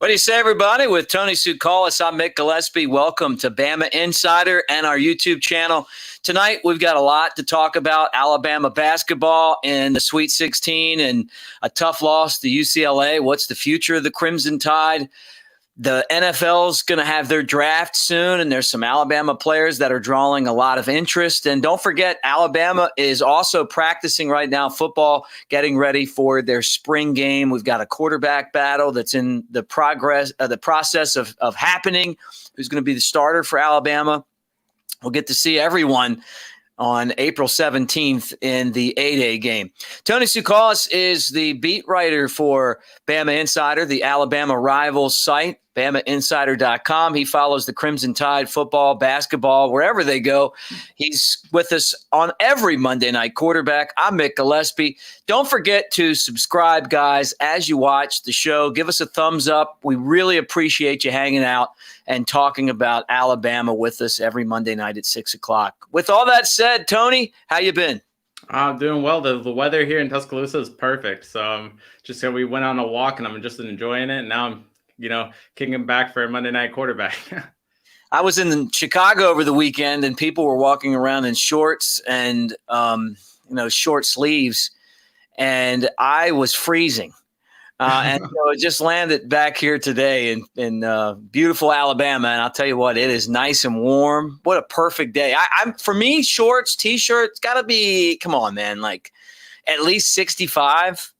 What do you say, everybody? With Tony Tsoukalis, I'm Mick Gillespie. Welcome to Bama Insider and our YouTube channel. Tonight, we've got a lot to talk about. Alabama basketball in the Sweet 16 and a tough loss to UCLA. What's the future of the Crimson Tide? The NFL's going to have their draft soon, and there's some Alabama players that are drawing a lot of interest. And don't forget, Alabama is also practicing right now football, getting ready for their spring game. We've got a quarterback battle that's in the process of happening. Who's going to be the starter for Alabama? We'll get to see everyone on April 17th in the 8A game. Tony Tsoukalis is the beat writer for Bama Insider, the Alabama Rivals site, BamaInsider.com. He follows the Crimson Tide, football, basketball, wherever they go. He's with us on every Monday Night Quarterback. I'm Mick Gillespie. Don't forget to subscribe, guys, as you watch the show. Give us a thumbs up. We really appreciate you hanging out and talking about Alabama with us every Monday night at 6 o'clock. With all that said, Tony, how you been? I'm doing well. The weather here in Tuscaloosa is perfect. So we went on a walk and I'm just enjoying it. And now I'm kicking back for a Monday Night Quarterback. I was in Chicago over the weekend and people were walking around in shorts and, short sleeves, and I was freezing. And so it just landed back here today in beautiful Alabama. And I'll tell you what, it is nice and warm. What a perfect day. For me, shorts, T-shirts, got to be, come on, man, like at least 65.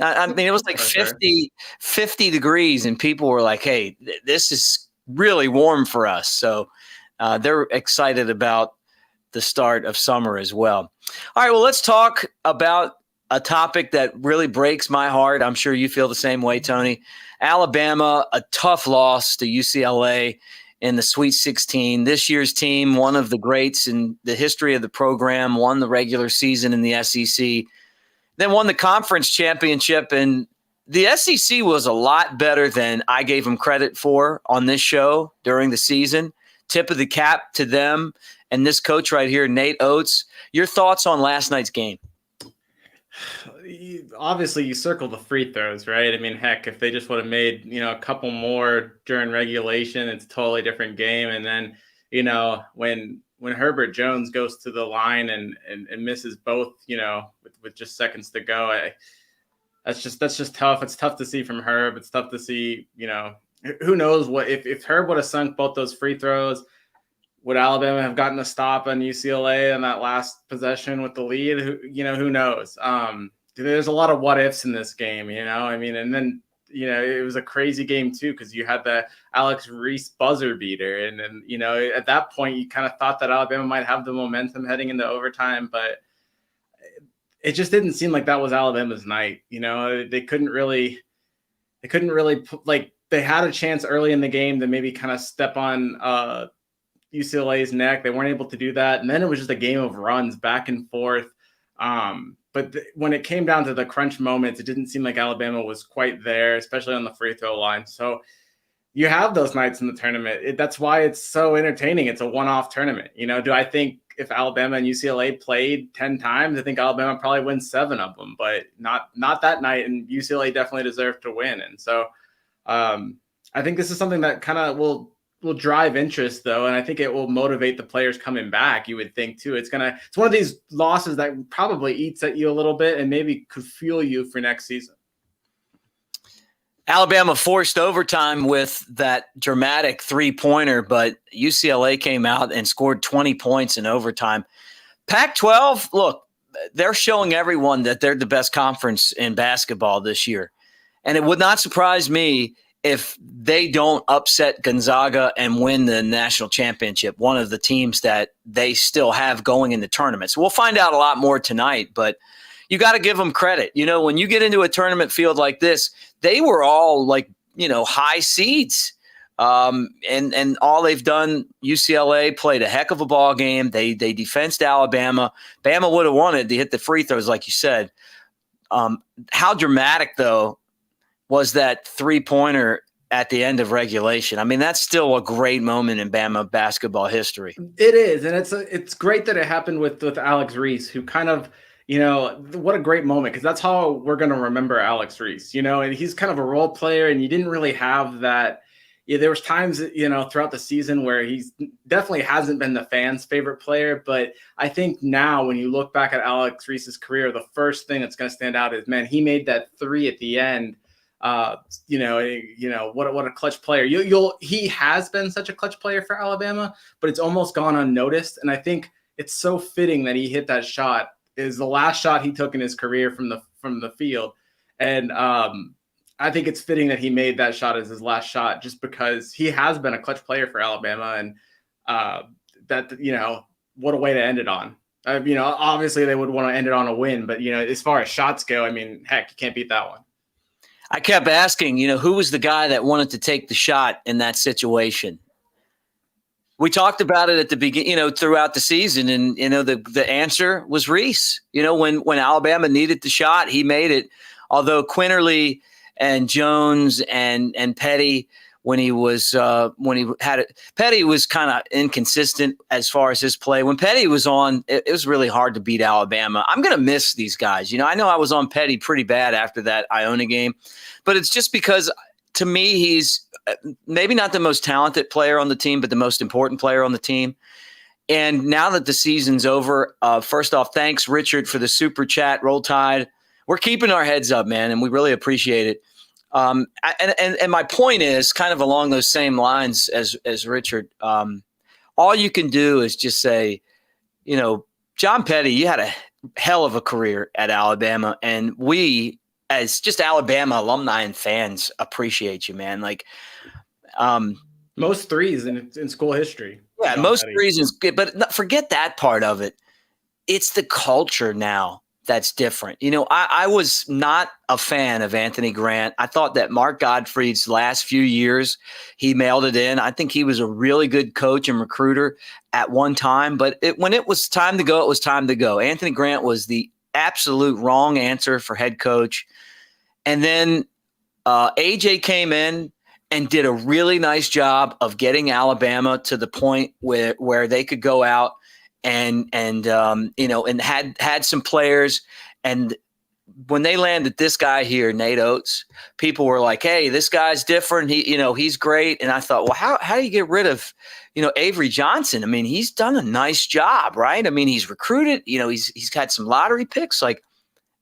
I mean, it was like 50 degrees, and people were like, hey, this is really warm for us. So they're excited about the start of summer as well. All right, well, let's talk about a topic that really breaks my heart. I'm sure you feel the same way, Tony. Alabama, a tough loss to UCLA in the Sweet 16. This year's team, one of the greats in the history of the program, won the regular season in the SEC, then won the conference championship. And the SEC was a lot better than I gave them credit for on this show during the season. Tip of the cap to them and this coach right here, Nate Oates. Your thoughts on last night's game? Obviously, you circle the free throws, right? I mean, heck, if they just would have made, a couple more during regulation, it's a totally different game. And then, when Herbert Jones goes to the line and misses both, with just seconds to go, that's just tough. It's tough to see from Herb. It's tough to see, who knows what if Herb would have sunk both those free throws. Would Alabama have gotten a stop on UCLA on that last possession with the lead? Who knows? There's a lot of what ifs in this game, and then, it was a crazy game too, because you had the Alex Reese buzzer beater. And then, at that point, you kind of thought that Alabama might have the momentum heading into overtime, but it just didn't seem like that was Alabama's night. They couldn't really, like, they had a chance early in the game to maybe kind of step on UCLA's neck. They weren't able to do that. And then it was just a game of runs back and forth. But when it came down to the crunch moments, it didn't seem like Alabama was quite there, especially on the free throw line. So you have those nights in the tournament. That's why it's so entertaining. It's a one-off tournament. Do I think if Alabama and UCLA played 10 times, I think Alabama probably wins 7 of them, but not that night. And UCLA definitely deserved to win. And so I think this is something that kind of will drive interest, though, and I think it will motivate the players coming back. You would think too. It's one of these losses that probably eats at you a little bit and maybe could fuel you for next season. Alabama forced overtime with that dramatic 3-pointer, but UCLA came out and scored 20 points in overtime. Pac-12, look, they're showing everyone that they're the best conference in basketball this year, and it would not surprise me if they don't upset Gonzaga and win the national championship, one of the teams that they still have going in the tournament. So we'll find out a lot more tonight, but you got to give them credit. When you get into a tournament field like this, they were all like, high seeds. And all they've done, UCLA played a heck of a ball game. They defensed Alabama. Bama would have wanted to hit the free throws, like you said. How dramatic, though, was that 3-pointer at the end of regulation? I mean, that's still a great moment in Bama basketball history. It is, and it's great that it happened with Alex Reese, who kind of, what a great moment, because that's how we're going to remember Alex Reese, and he's kind of a role player, and you didn't really have that. Yeah, there was times, throughout the season where he's definitely hasn't been the fans' favorite player. But I think now when you look back at Alex Reese's career, the first thing that's going to stand out is, man, he made that three at the end. What a clutch player. He has been such a clutch player for Alabama, but it's almost gone unnoticed. And I think it's so fitting that he hit that shot. Is the last shot he took in his career from the field. And I think it's fitting that he made that shot as his last shot, just because he has been a clutch player for Alabama. And what a way to end it on. Obviously they would want to end it on a win, but as far as shots go, I mean, heck, you can't beat that one. I kept asking, who was the guy that wanted to take the shot in that situation? We talked about it at the beginning, throughout the season, and the answer was Reese. When Alabama needed the shot, he made it. Although Quinterly and Jones and Petty, Petty was kind of inconsistent as far as his play. When Petty was on, it was really hard to beat Alabama. I'm going to miss these guys. I know I was on Petty pretty bad after that Iona game, but it's just because to me, he's maybe not the most talented player on the team, but the most important player on the team. And now that the season's over, first off, thanks, Richard, for the super chat. Roll Tide. We're keeping our heads up, man, and we really appreciate it. And my point is kind of along those same lines as Richard. All you can do is just say, John Petty, you had a hell of a career at Alabama, and we, as just Alabama alumni and fans, appreciate you, man. Most threes in school history. Yeah, most reasons, but forget that part of it. It's the culture now that's different. I was not a fan of Anthony Grant. I thought that Mark Gottfried's last few years, he mailed it in. I think he was a really good coach and recruiter at one time, but when it was time to go, it was time to go. Anthony Grant was the absolute wrong answer for head coach. And then AJ came in and did a really nice job of getting Alabama to the point where they could go out and had some players. And when they landed this guy here, Nate Oates, people were like, "Hey, this guy's different. He's great." And I thought, well, how do you get rid of, Avery Johnson? I mean, he's done a nice job, right? I mean, he's recruited. He's got some lottery picks.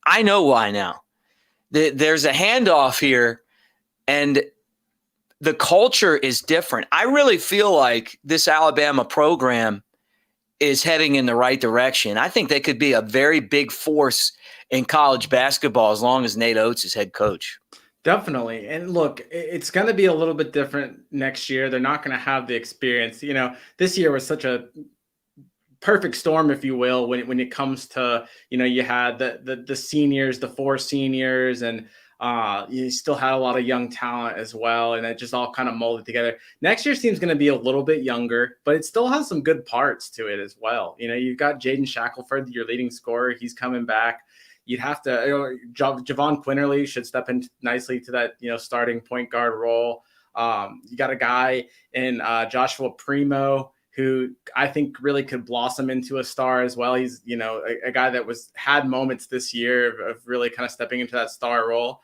I know why now. There's a handoff here, and the culture is different. I really feel like this Alabama program is heading in the right direction. I think they could be a very big force in college basketball as long as Nate Oates is head coach. Definitely. And look, it's going to be a little bit different next year. They're not going to have the experience. This year was such a perfect storm, if you will, when it comes to, you had the seniors, the four seniors, and you still had a lot of young talent as well, and it just all kind of molded together. Next year's team's going to be a little bit younger, but it still has some good parts to it as well. You've got Jaden Shackelford, your leading scorer. He's coming back. You'd have to, Javon Quinterly should step in nicely to that, starting point guard role. You got a guy in Joshua Primo, who I think really could blossom into a star as well. He's, a guy that had moments this year of really kind of stepping into that star role.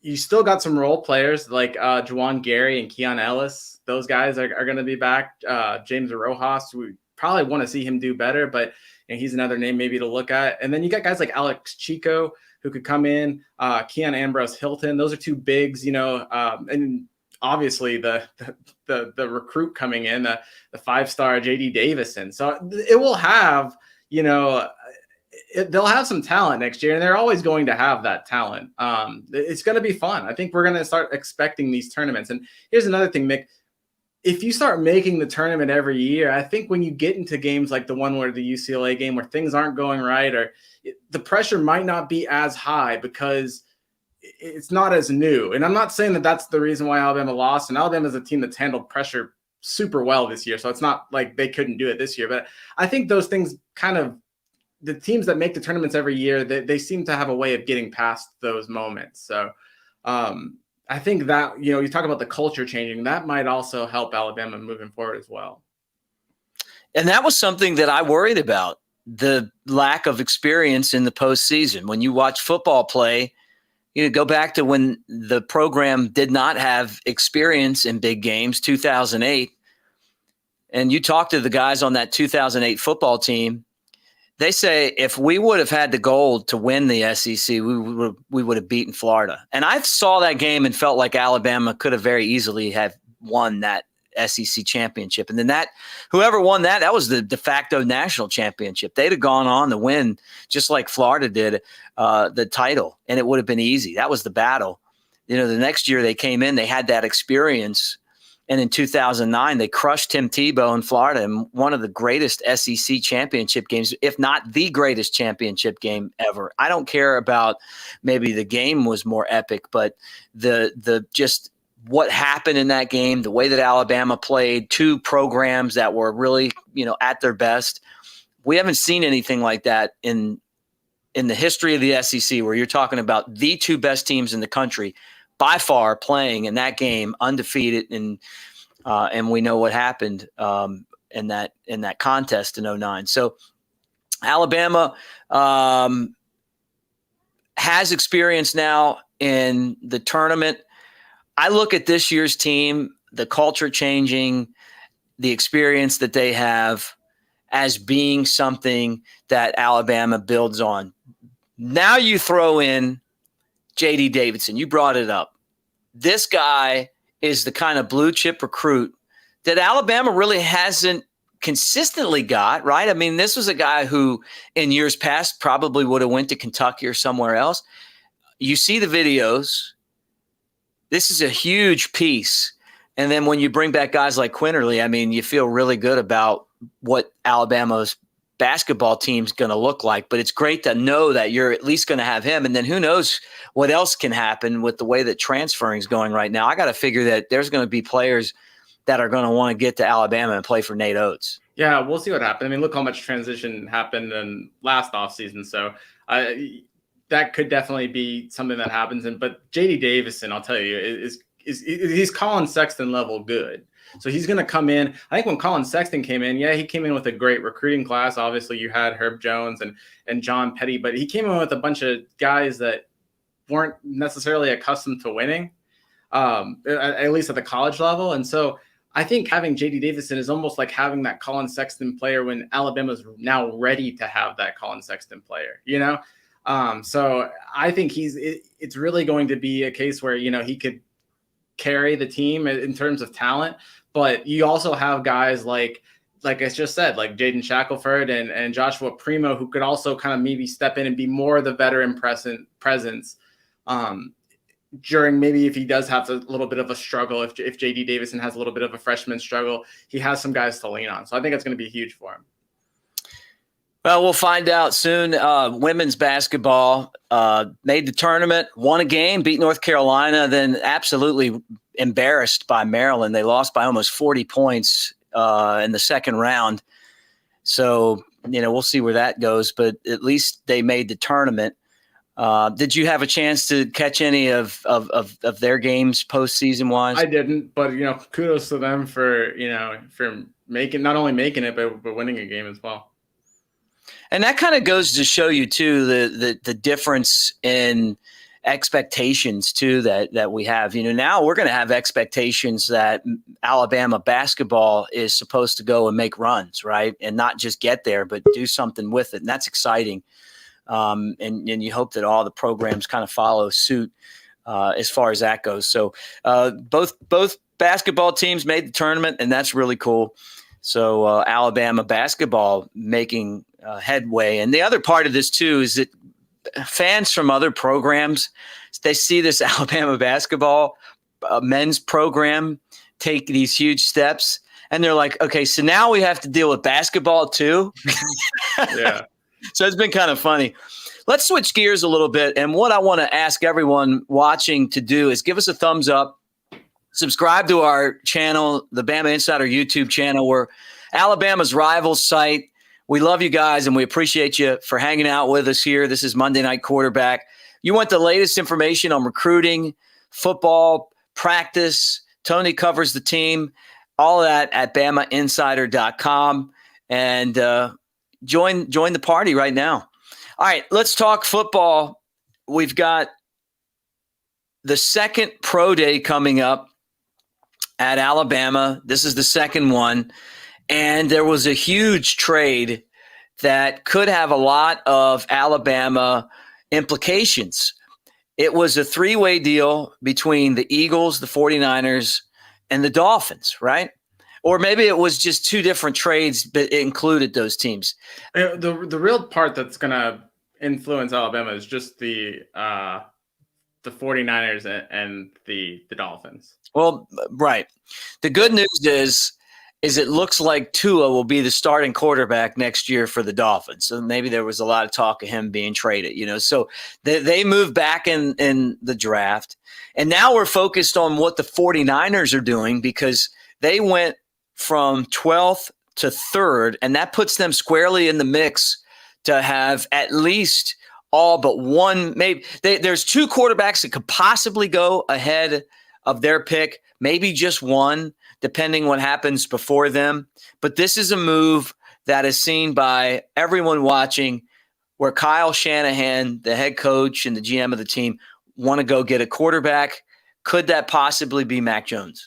You still got some role players like Juwan Gary and Keon Ellis. Those guys are going to be back. James Rojas, we probably want to see him do better, but he's another name maybe to look at. And then you got guys like Alex Chico who could come in, Keon Ambrose Hilton. Those are two bigs, and obviously the recruit coming in, the 5-star JD Davison. So it will have, they'll have some talent next year, and they're always going to have that talent. It's going to be fun. I think we're going to start expecting these tournaments. And here's another thing, Mick. If you start making the tournament every year, I think when you get into games like the one where the UCLA game where things aren't going right, or the pressure might not be as high because it's not as new. And I'm not saying that that's the reason why Alabama lost. And Alabama is a team that's handled pressure super well this year. So it's not like they couldn't do it this year. But I think those things kind of, the teams that make the tournaments every year, they seem to have a way of getting past those moments. So I think that, you talk about the culture changing, that might also help Alabama moving forward as well. And that was something that I worried about. the lack of experience in the postseason. When you watch football play, go back to when the program did not have experience in big games, 2008, and you talk to the guys on that 2008 football team, they say if we would have had the gold to win the SEC, we would have beaten Florida. And I saw that game and felt like Alabama could have very easily have won that SEC championship. And then whoever won that was the de facto national championship. They'd have gone on to win, just like Florida did, the title, and it would have been easy. That was the battle. The next year they came in, they had that experience. And in 2009, they crushed Tim Tebow in Florida in one of the greatest SEC championship games, if not the greatest championship game ever. I don't care about maybe the game was more epic, but the just what happened in that game, the way that Alabama played, two programs that were really, at their best. We haven't seen anything like that in the history of the SEC, where you're talking about the two best teams in the country by far playing in that game undefeated, and we know what happened in that contest in 2009. So Alabama has experience now in the tournament. I look at this year's team, the culture changing, the experience that they have, as being something that Alabama builds on. Now you throw in J.D. Davidson. You brought it up. This guy is the kind of blue chip recruit that Alabama really hasn't consistently got, right? I mean, this was a guy who in years past probably would have went to Kentucky or somewhere else. You see the videos. This is a huge piece. And then when you bring back guys like Quinterly, I mean, you feel really good about what Alabama's basketball team's going to look like. But it's great to know that you're at least going to have him. And then who knows what else can happen with the way that transferring is going right now. I got to figure that there's going to be players that are going to want to get to Alabama and play for Nate Oates. Yeah, we'll see what happens. I mean, look how much transition happened in last offseason. So that could definitely be something that happens. But J.D. Davison, I'll tell you, he's Colin Sexton level good. So he's going to come in. I think when Colin Sexton came in, he came in with a great recruiting class. Obviously, you had Herb Jones and John Petty, but he came in with a bunch of guys that weren't necessarily accustomed to winning, at least at the college level. And so I think having J.D. Davison is almost like having that Colin Sexton player when Alabama's now ready to have that Colin Sexton player, So I think it's really going to be a case where, he could carry the team in terms of talent, but you also have guys like I just said, like Jaden Shackelford and Joshua Primo, who could also kind of maybe step in and be more of the veteran presence during maybe if he does have a little bit of a struggle, if J.D. Davison has a little bit of a freshman struggle, he has some guys to lean on. So I think it's going to be huge for him. Well, we'll find out soon. Women's basketball made the tournament, won a game, beat North Carolina, then absolutely embarrassed by Maryland. They lost by almost 40 points in the second round. So, we'll see where that goes, but at least they made the tournament. Did you have a chance to catch any of their games postseason wise? I didn't, but kudos to them for making, not only making it, but winning a game as well. And that kind of goes to show you too the difference in expectations too that we have. Now we're going to have expectations that Alabama basketball is supposed to go and make runs, right, and not just get there, but do something with it, and that's exciting. And you hope that all the programs kind of follow suit as far as that goes. So both basketball teams made the tournament, and that's really cool. So Alabama basketball making headway. And the other part of this too is that fans from other programs, they see this Alabama basketball men's program take these huge steps, and they're like, okay, so now we have to deal with basketball too. Yeah. So it's been kind of funny. Let's switch gears a little bit. And what I want to ask everyone watching to do is give us a thumbs up, subscribe to our channel, the Bama Insider YouTube channel. We're Alabama's rival site. We love you guys, and we appreciate you for hanging out with us here. This is Monday Night Quarterback. You want the latest information on recruiting, football, practice. Tony covers the team, all of that at BamaInsider.com. And join the party right now. All right, let's talk football. We've got the second pro day coming up at Alabama. This is the second one. And there was a huge trade that could have a lot of Alabama implications. It was a three-way deal between the Eagles, the 49ers, and the Dolphins, right? Or maybe it was just two different trades, but it included those teams. The real part that's going to influence Alabama is just the 49ers and the Dolphins. Well, right. The good news is it looks like Tua will be the starting quarterback next year for the Dolphins. So maybe there was a lot of talk of him being traded, So they moved back in the draft. And now we're focused on what the 49ers are doing because they went from 12th to 3rd, and that puts them squarely in the mix to have at least all but one. Maybe there's two quarterbacks that could possibly go ahead of their pick, maybe just one, depending what happens before them. But this is a move that is seen by everyone watching where Kyle Shanahan, the head coach and the GM of the team, want to go get a quarterback. Could that possibly be Mac Jones?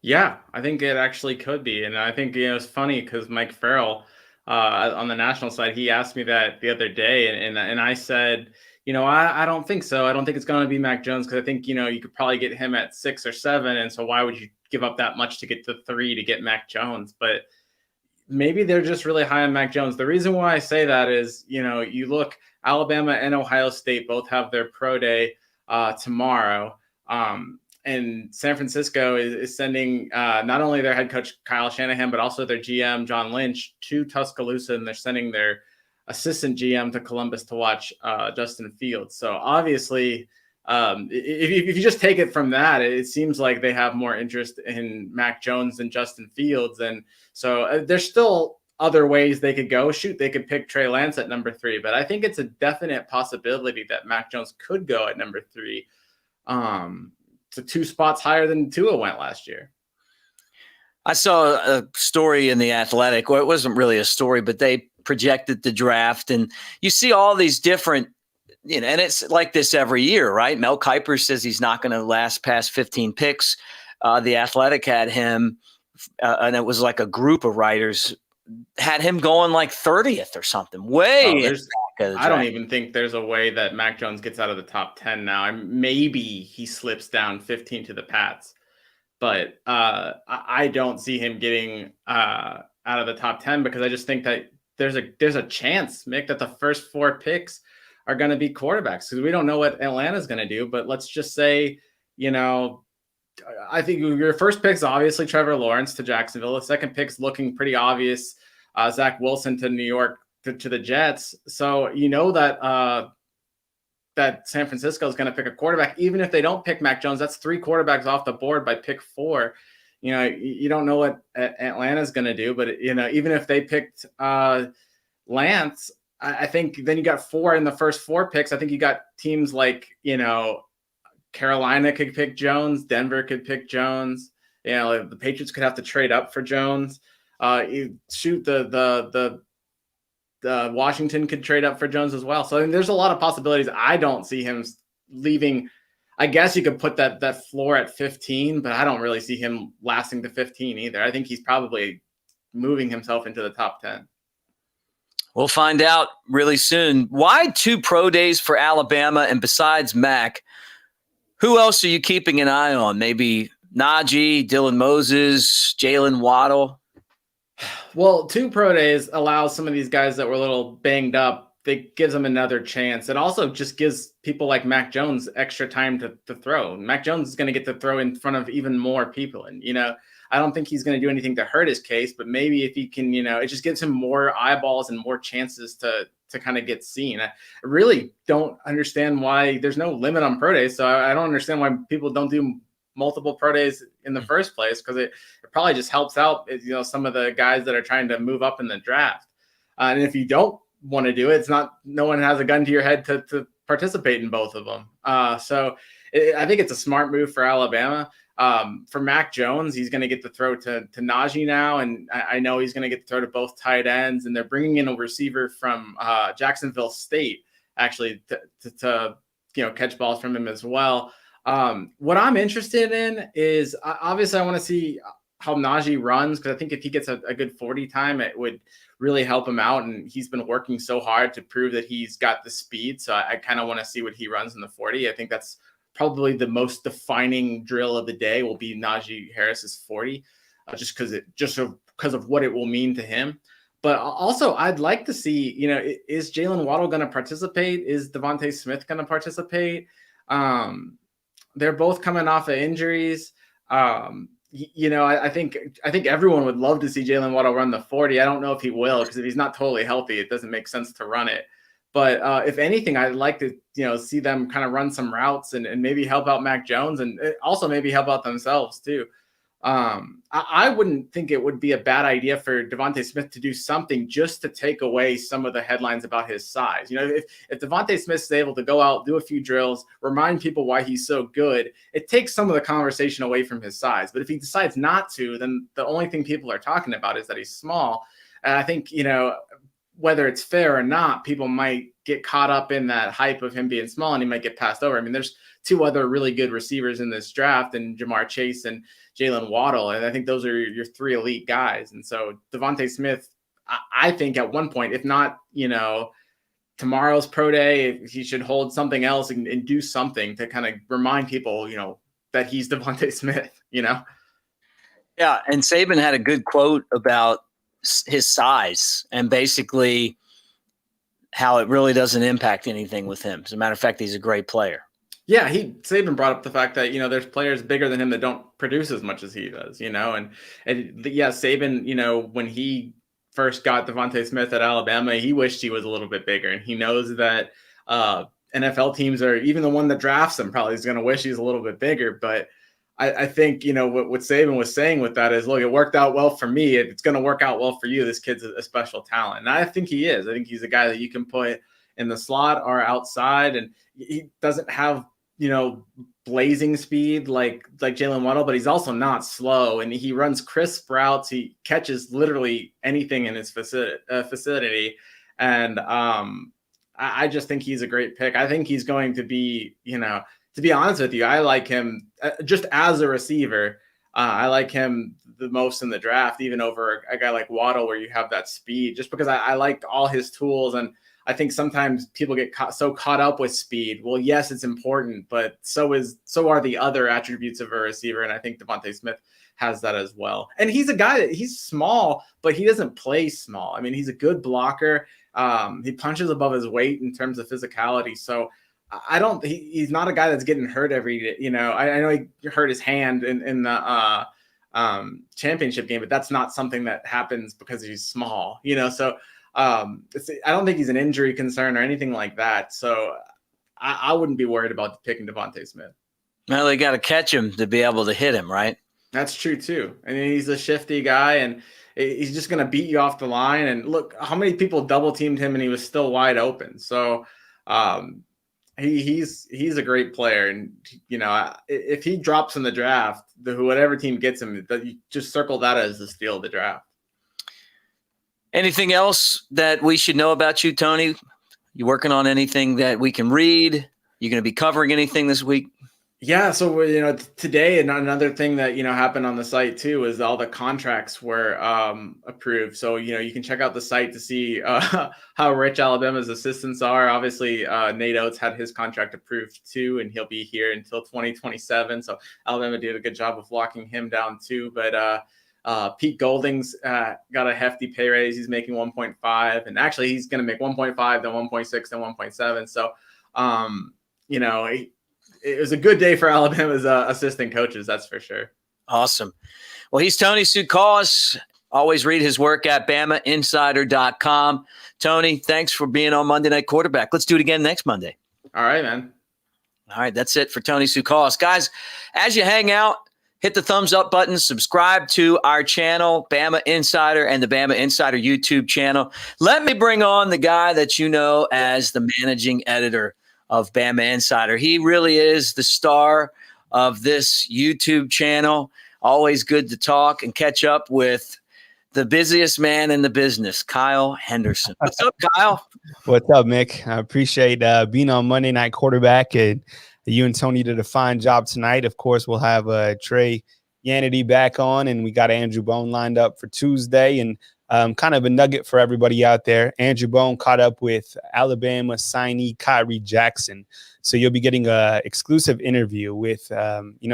Yeah, I think it actually could be. And I think, it's funny because Mike Farrell on the national side, he asked me that the other day. And I said, I don't think so. I don't think it's going to be Mac Jones because I think, you could probably get him at 6 or 7. And so why would you give up that much to get to 3 to get Mac Jones? But maybe they're just really high on Mac Jones. The reason why I say that is, you look, Alabama and Ohio State both have their pro day tomorrow. And San Francisco is sending not only their head coach, Kyle Shanahan, but also their GM, John Lynch, to Tuscaloosa, and they're sending their assistant GM to Columbus to watch Justin Fields. So obviously, if you just take it from that, it seems like they have more interest in Mac Jones than Justin Fields. And so there's still other ways they could go. Shoot, they could pick Trey Lance at number 3, but I think it's a definite possibility that Mac Jones could go at number 3. To 2 spots higher than Tua went last year. I saw a story in The Athletic. Well, it wasn't really a story, but they projected the draft. And you see all these different, and it's like this every year, right? Mel Kiper says he's not going to last past 15 picks. The Athletic had him, and it was like a group of writers, had him going like 30th or something. I don't even think there's a way that Mac Jones gets out of the top 10 now. Maybe he slips down 15 to the Pats, but I don't see him getting out of the top 10 because I just think that there's a chance, Mick, that the first 4 picks are going to be quarterbacks because we don't know what Atlanta's going to do. But let's just say, I think your first pick's obviously Trevor Lawrence to Jacksonville. The second pick's looking pretty obvious, Zach Wilson to New York. To the Jets. So that San Francisco is going to pick a quarterback. Even if they don't pick Mac Jones, that's 3 quarterbacks off the board by pick 4. You don't know what Atlanta is going to do, but even if they picked Lance, I think then you got 4 in the first 4 picks. I think you got teams like, Carolina could pick Jones, Denver could pick Jones. The Patriots could have to trade up for Jones. Washington could trade up for Jones as well. So there's a lot of possibilities. I don't see him leaving. I guess you could put that floor at 15, but I don't really see him lasting to 15 either. I think he's probably moving himself into the top 10. We'll find out really soon. Why 2 pro days for Alabama? And besides Mac, who else are you keeping an eye on? Maybe Najee, Dylan Moses, Jalen Waddle? Well, 2 pro days allows some of these guys that were a little banged up. It gives them another chance. It also just gives people like Mac Jones extra time to throw. Mac Jones is going to get to throw in front of even more people. And, I don't think he's going to do anything to hurt his case, but maybe if he can, it just gives him more eyeballs and more chances to kind of get seen. I really don't understand why there's no limit on pro days. So I don't understand why people don't do multiple pro days in the first place, because it probably just helps out some of the guys that are trying to move up in the draft. And if you don't want to do it, no one has a gun to your head to participate in both of them. So I think it's a smart move for Alabama. For Mac Jones, he's going to get the throw to Najee now, and I know he's going to get the throw to both tight ends, and they're bringing in a receiver from Jacksonville State actually to catch balls from him as well. What I'm interested in is obviously I want to see how Najee runs, because I think if he gets a good 40 time, it would really help him out. And he's been working so hard to prove that he's got the speed. So I kind of want to see what he runs in the 40. I think that's probably the most defining drill of the day will be Najee Harris's 40, just because of what it will mean to him. But also, I'd like to see, is Jalen Waddle going to participate? Is Devontae Smith going to participate? They're both coming off of injuries. I think everyone would love to see Jalen Waddle run the 40. I don't know if he will, because if he's not totally healthy, it doesn't make sense to run it. But if anything, I'd like to see them kind of run some routes and maybe help out Mac Jones, and also maybe help out themselves too. I wouldn't think it would be a bad idea for Devontae Smith to do something just to take away some of the headlines about his size. If Devontae Smith is able to go out, do a few drills, remind people why he's so good, it takes some of the conversation away from his size. But if he decides not to, then the only thing people are talking about is that he's small. And I think, whether it's fair or not, people might get caught up in that hype of him being small and he might get passed over. I mean, there's two other really good receivers in this draft, and Jamar Chase and Jalen Waddle. And I think those are your three elite guys. And so Devontae Smith, I think at one point, if not, tomorrow's pro day, he should hold something else and do something to kind of remind people, that he's Devontae Smith, Yeah. And Saban had a good quote about his size and basically how it really doesn't impact anything with him. As a matter of fact, he's a great player. Yeah, Saban brought up the fact that, there's players bigger than him that don't produce as much as he does, Saban, when he first got Devontae Smith at Alabama, he wished he was a little bit bigger. And he knows that NFL teams are, even the one that drafts him probably is going to wish he's a little bit bigger. But I think, what Saban was saying with that is, look, it worked out well for me. It's going to work out well for you. This kid's a special talent. And I think he is. I think he's a guy that you can put in the slot or outside. And he doesn't have, blazing speed like Jalen Waddle, but he's also not slow. And he runs crisp routes. He catches literally anything in his vicinity. And I just think he's a great pick. I think he's going to be, to be honest with you, I like him just as a receiver. I like him the most in the draft, even over a guy like Waddle, where you have that speed, just because I like all his tools. And I think sometimes people get so caught up with speed. Well, yes, it's important, but so are the other attributes of a receiver. And I think Devontae Smith has that as well. And he's a guy that he's small, but he doesn't play small. I mean, he's a good blocker. He punches above his weight in terms of physicality. So he's not a guy that's getting hurt every day. I know he hurt his hand in the championship game, but that's not something that happens because he's small, so I don't think he's an injury concern or anything like that. So I wouldn't be worried about picking Devontae Smith. Well, they got to catch him to be able to hit him, right? That's true too. I mean, he's a shifty guy, and he's just going to beat you off the line. And look, how many people double teamed him and he was still wide open. So he's a great player. And, if he drops in the draft, whatever team gets him, you just circle that as the steal of the draft. Anything else that we should know about you, Tony? You working on anything that we can read? You going to be covering anything this week? Yeah. So, today, and another thing that, happened on the site too, is all the contracts were approved. So, you can check out the site to see how rich Alabama's assistants are. Obviously, Nate Oates had his contract approved too, and he'll be here until 2027. So Alabama did a good job of locking him down too. But Pete Golding's got a hefty pay raise. He's making 1.5, and actually he's going to make 1.5, then 1.6, then 1.7. So, it was a good day for Alabama's assistant coaches. That's for sure. Awesome. Well, he's Tony Tsoukalas. Always read his work at BamaInsider.com. Tony, thanks for being on Monday Night Quarterback. Let's do it again next Monday. All right, man. All right. That's it for Tony Tsoukalas. Guys, as you hang out, hit the thumbs up button, subscribe to our channel, Bama Insider, and the Bama Insider YouTube channel. Let me bring on the guy that you know as the managing editor of Bama Insider. He really is the star of this YouTube channel. Always good to talk and catch up with the busiest man in the business, Kyle Henderson. What's up, Kyle? What's up, Mick? I appreciate being on Monday Night Quarterback, and you and Tony did a fine job tonight. Of course, we'll have Trey Yannity back on, and we got Andrew Bone lined up for Tuesday. And kind of a nugget for everybody out there. Andrew Bone caught up with Alabama signee Kyrie Jackson. So you'll be getting an exclusive interview with,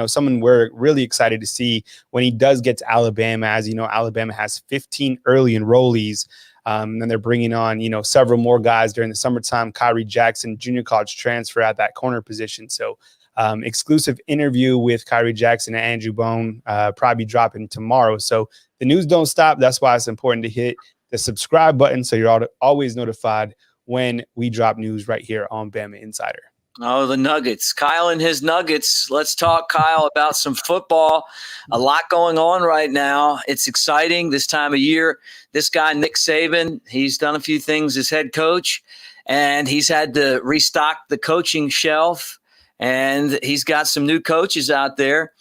someone we're really excited to see when he does get to Alabama. As you know, Alabama has 15 early enrollees. And they're bringing on, several more guys during the summertime. Kyrie Jackson, junior college transfer at that corner position. So exclusive interview with Kyrie Jackson and Andrew Bone probably dropping tomorrow. So the news don't stop. That's why it's important to hit the subscribe button so you're always notified when we drop news right here on Bama Insider. Oh, the Nuggets. Kyle and his Nuggets. Let's talk, Kyle, about some football. A lot going on right now. It's exciting this time of year. This guy, Nick Saban, he's done a few things as head coach, and he's had to restock the coaching shelf, and he's got some new coaches out there.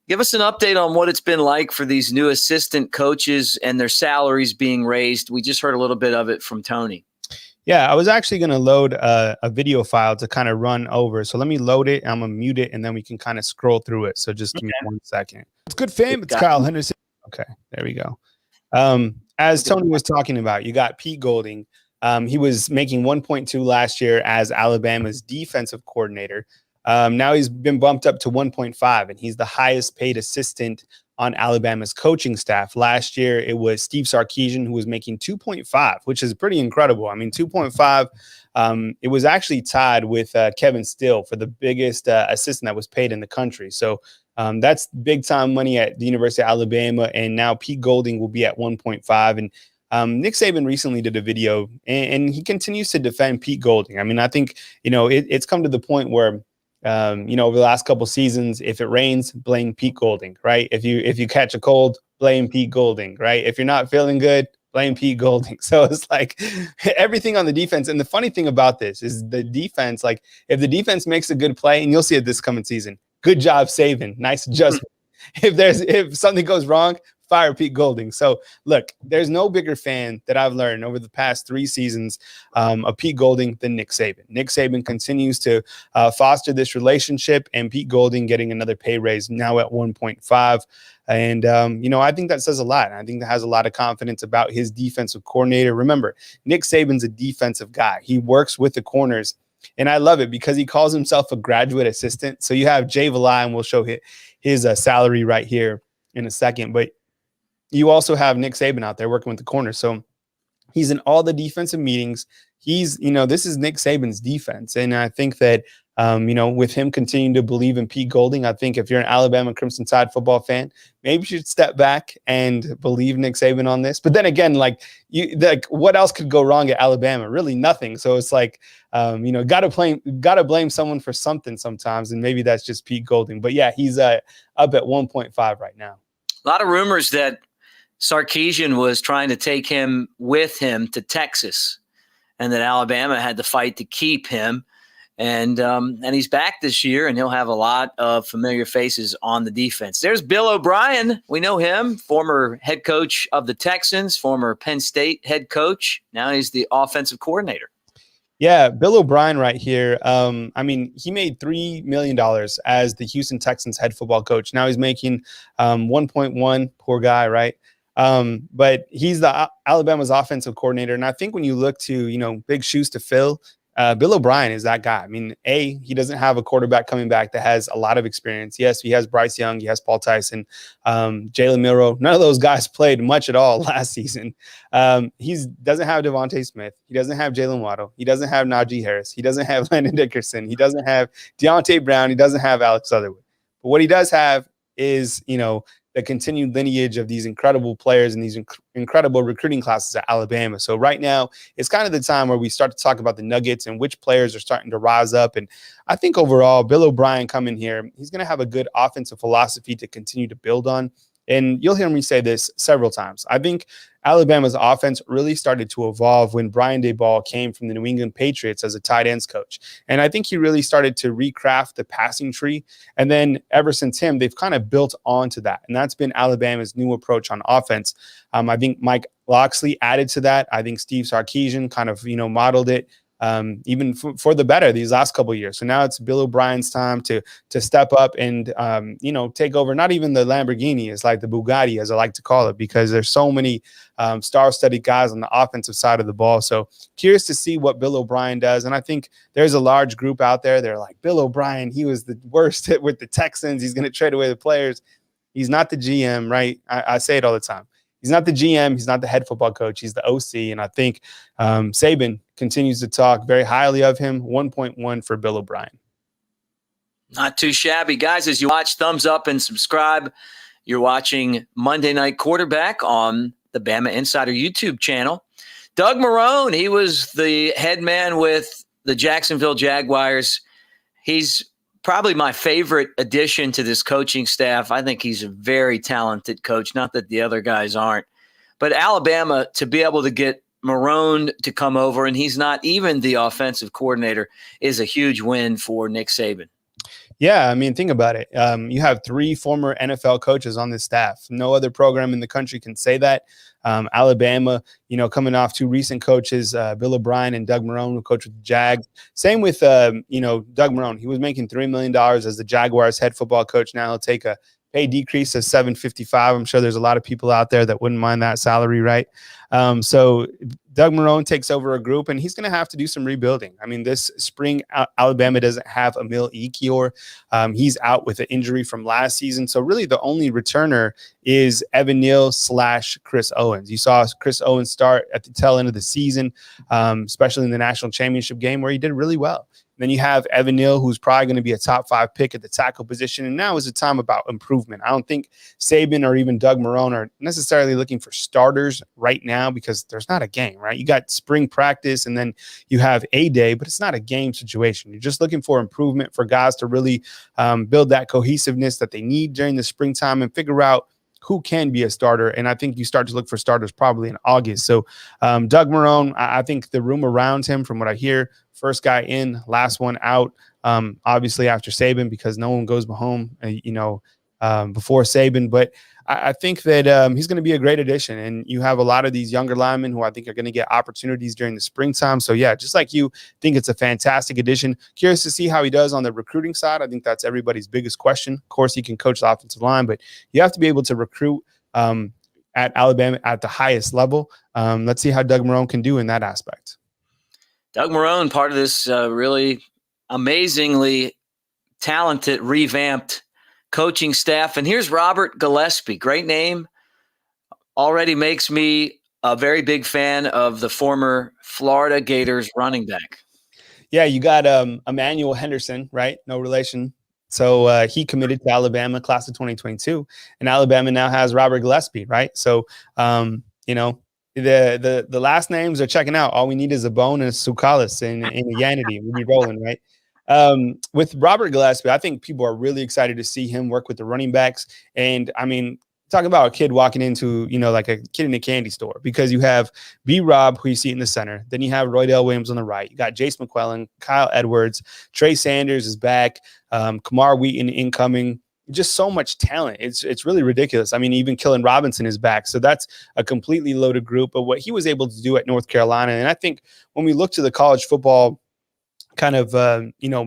Give us an update on what it's been like for these new assistant coaches and their salaries being raised. We just heard a little bit of it from Tony. Yeah, I was actually going to load a video file to kind of run over. So let me load it. I'm going to mute it, and then we can kind of scroll through it. So just give me 1 second. It's good fam. It's Kyle Henderson. Okay, there we go. As Tony was talking about, you got Pete Golding. He was making 1.2 last year as Alabama's defensive coordinator. Now he's been bumped up to 1.5, and he's the highest paid assistant on Alabama's coaching staff. Last year, it was Steve Sarkisian, who was making 2.5, which is pretty incredible. I mean, 2.5, it was actually tied with Kevin Steele for the biggest assistant that was paid in the country. So that's big time money at the University of Alabama. And now Pete Golding will be at 1.5. And Nick Saban recently did a video, and he continues to defend Pete Golding. I mean, I think, it's come to the point where over the last couple seasons, if it rains, blame Pete Golding, right? If you catch a cold, blame Pete Golding, right? If you're not feeling good, blame Pete Golding. So it's like everything on the defense. And the funny thing about this is the defense, like if the defense makes a good play, and you'll see it this coming season, good job, Saban. Nice adjustment. If something goes wrong, fire Pete Golding. So look, there's no bigger fan that I've learned over the past 3 seasons of Pete Golding than Nick Saban. Nick Saban continues to foster this relationship, and Pete Golding getting another pay raise now at 1.5. And, I think that says a lot. I think that has a lot of confidence about his defensive coordinator. Remember, Nick Saban's a defensive guy. He works with the corners. And I love it because he calls himself a graduate assistant. So you have Jay Valai, and we'll show his salary right here in a second. But you also have Nick Saban out there working with the corner. So he's in all the defensive meetings. He's, this is Nick Saban's defense. And I think that, with him continuing to believe in Pete Golding, I think if you're an Alabama Crimson Tide football fan, maybe you should step back and believe Nick Saban on this. But then again, what else could go wrong at Alabama? Really nothing. So it's like, gotta blame someone for something sometimes. And maybe that's just Pete Golding. But yeah, he's up at 1.5 right now. A lot of rumors that Sarkisian was trying to take him with him to Texas, and that Alabama had to fight to keep him. And he's back this year, and he'll have a lot of familiar faces on the defense. There's Bill O'Brien. We know him, former head coach of the Texans, former Penn State head coach. Now he's the offensive coordinator. Yeah, Bill O'Brien right here. He made $3 million as the Houston Texans head football coach. Now he's making 1.1. Poor guy, right? But he's the Alabama's offensive coordinator. And I think when you look to, big shoes to fill, Bill O'Brien is that guy. I mean, he doesn't have a quarterback coming back that has a lot of experience. Yes, he has Bryce Young. He has Paul Tyson, Jalen Milroe. None of those guys played much at all last season. He doesn't have Devontae Smith. He doesn't have Jalen Waddle. He doesn't have Najee Harris. He doesn't have Landon Dickerson. He doesn't have Deontay Brown. He doesn't have Alex Leatherwood. But what he does have is, the continued lineage of these incredible players and these incredible recruiting classes at Alabama. So right now, it's kind of the time where we start to talk about the Nuggets and which players are starting to rise up. And I think overall, Bill O'Brien coming here, he's going to have a good offensive philosophy to continue to build on. And you'll hear me say this several times. I think Alabama's offense really started to evolve when Brian Daboll came from the New England Patriots as a tight ends coach. And I think he really started to recraft the passing tree. And then ever since him, they've kind of built onto that. And that's been Alabama's new approach on offense. I think Mike Locksley added to that. I think Steve Sarkisian kind of, modeled it. Even for the better these last couple of years. So now it's Bill O'Brien's time to step up and, take over, not even the Lamborghini, it's like the Bugatti, as I like to call it, because there's so many star-studded guys on the offensive side of the ball. So curious to see what Bill O'Brien does. And I think there's a large group out there. They're like, Bill O'Brien, he was the worst hit with the Texans. He's going to trade away the players. He's not the GM, right? I say it all the time. He's not the GM. He's not the head football coach. He's the OC. And I think Saban continues to talk very highly of him. 1.1 for Bill O'Brien. Not too shabby. Guys, as you watch, thumbs up and subscribe. You're watching Monday Night Quarterback on the Bama Insider YouTube channel. Doug Marrone, he was the head man with the Jacksonville Jaguars. He's probably my favorite addition to this coaching staff. I think he's a very talented coach, not that the other guys aren't. But Alabama, to be able to get Marrone to come over, and he's not even the offensive coordinator, is a huge win for Nick Saban. Yeah, I mean, think about it. You have 3 former NFL coaches on this staff. No other program in the country can say that. Alabama, coming off 2 recent coaches, Bill O'Brien and Doug Marrone, who coached with the Jags. Same with, Doug Marrone. He was making $3 million as the Jaguars head football coach. Now he'll take a pay decrease of $755. I'm sure there's a lot of people out there that wouldn't mind that salary, right? So Doug Marrone takes over a group, and he's going to have to do some rebuilding. I mean, this spring, Alabama doesn't have Emil Ekiyor. He's out with an injury from last season. So really the only returner is Evan Neal / Chris Owens. You saw Chris Owens start at the tail end of the season, especially in the national championship game where he did really well. Then you have Evan Neal, who's probably going to be a top 5 pick at the tackle position. And now is the time about improvement. I don't think Saban or even Doug Marrone are necessarily looking for starters right now because there's not a game, right? You got spring practice and then you have a day, but it's not a game situation. You're just looking for improvement for guys to really build that cohesiveness that they need during the springtime and figure out who can be a starter. And I think you start to look for starters probably in August. So Doug Marrone, I think the room around him, from what I hear, first guy in, last one out, obviously after Saban, because no one goes home, before Saban. But I think that he's going to be a great addition. And you have a lot of these younger linemen who I think are going to get opportunities during the springtime. So, yeah, just like you, think it's a fantastic addition. Curious to see how he does on the recruiting side. I think that's everybody's biggest question. Of course, he can coach the offensive line, but you have to be able to recruit at Alabama at the highest level. Let's see how Doug Marrone can do in that aspect. Doug Marrone, part of this really amazingly talented, revamped coaching staff. And here's Robert Gillespie. Great name. Already makes me a very big fan of the former Florida Gators running back. Yeah, you got Emmanuel Henderson, right? No relation. So he committed to Alabama, class of 2022. And Alabama now has Robert Gillespie, right? So, the last names are checking out. All we need is a bone and a Sukalis and a Yanity. We'll be rolling, right? With Robert Gillespie, I think people are really excited to see him work with the running backs. And I mean, talk about a kid walking into, like a kid in a candy store, because you have B-Rob, who you see in the center. Then you have Roydell Williams on the right. You got Jace McClellan, Kyle Edwards, Trey Sanders is back, Kamar Wheaton incoming. Just so much talent. It's really ridiculous. I mean, even Killen Robinson is back. So that's a completely loaded group. But what he was able to do at North Carolina, and I think when we look to the college football kind of,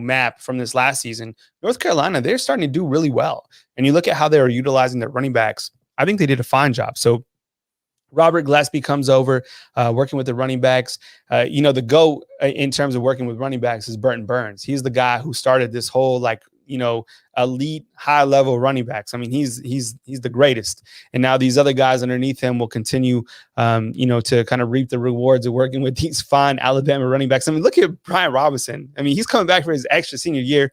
map from this last season, North Carolina, they're starting to do really well. And you look at how they are utilizing their running backs. I think they did a fine job. So Robert Gillespie comes over, working with the running backs. The GOAT in terms of working with running backs is Burton Burns. He's the guy who started this whole elite high level running backs. I mean, he's the greatest. And now these other guys underneath him will continue, to kind of reap the rewards of working with these fine Alabama running backs. I mean, look at Brian Robinson. I mean, he's coming back for his extra senior year.